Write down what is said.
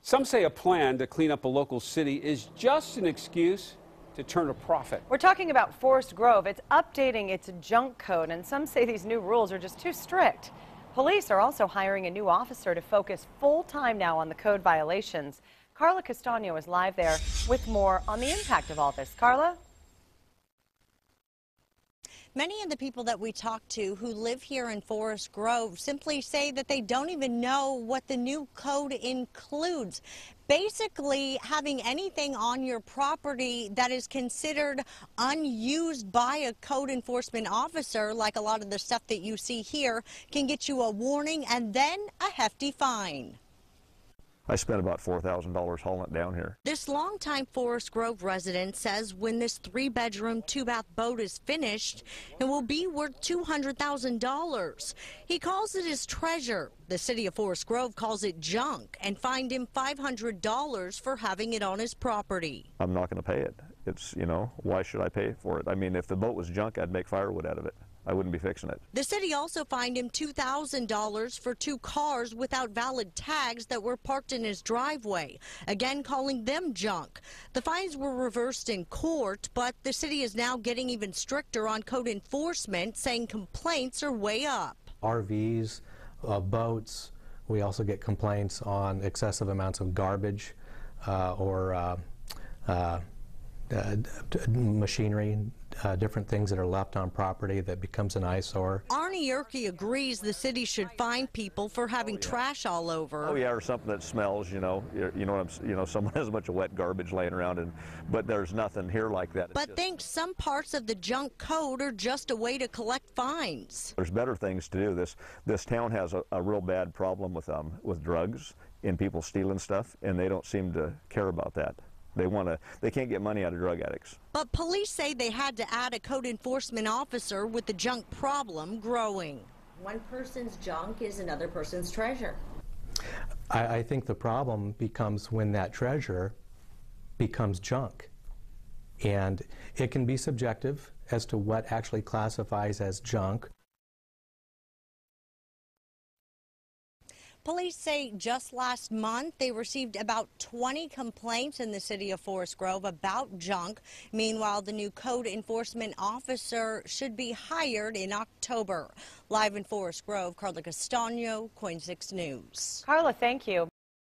Some say a plan to clean up a local city is just an excuse to turn a profit. We're talking about Forest Grove. It's updating its junk code, and some say these new rules are just too strict. Police are also hiring a new officer to focus full-time now on the code violations. Carla Castano is live there with more on the impact of all this. Carla? Many of the people that we talk to who live here in Forest Grove simply say that they don't even know what the new code includes. Basically, having anything on your property that is considered unused by a code enforcement officer, like a lot of the stuff that you see here, can get you a warning and then a hefty fine. I spent about $4,000 hauling it down here. This longtime Forest Grove resident says when this 3-bedroom, 2-bath boat is finished, it will be worth $200,000. He calls it his treasure. The city of Forest Grove calls it junk and fined him $500 for having it on his property. I'm not going to pay it. It's, you know, why should I pay for it? I mean, if the boat was junk, I'd make firewood out of it. I wouldn't be fixing it. The city also fined him $2,000 for 2 cars without valid tags that were parked in his driveway, again calling them junk. The fines were reversed in court, but the city is now getting even stricter on code enforcement, saying complaints are way up. RVs, boats, we also get complaints on excessive amounts of garbage or machinery, different things that are left on property that becomes an eyesore. Arnie Yerke agrees the city should fine people for having trash all over. Oh yeah, or something that smells. You know someone has a bunch of wet garbage laying around, but there's nothing here like that. But thinks some parts of the junk code are just a way to collect fines. There's better things to do. This town has a real bad problem with drugs and people stealing stuff, and they don't seem to care about that. They can't get money out of drug addicts. But police say they had to add a code enforcement officer with the junk problem growing. One person's junk is another person's treasure. I think the problem becomes when that treasure becomes junk. And it can be subjective as to what actually classifies as junk. Police say just last month they received about 20 complaints in the city of Forest Grove about junk. Meanwhile, the new code enforcement officer should be hired in October. Live in Forest Grove, Carla Castano, KOIN 6 News. Carla, thank you.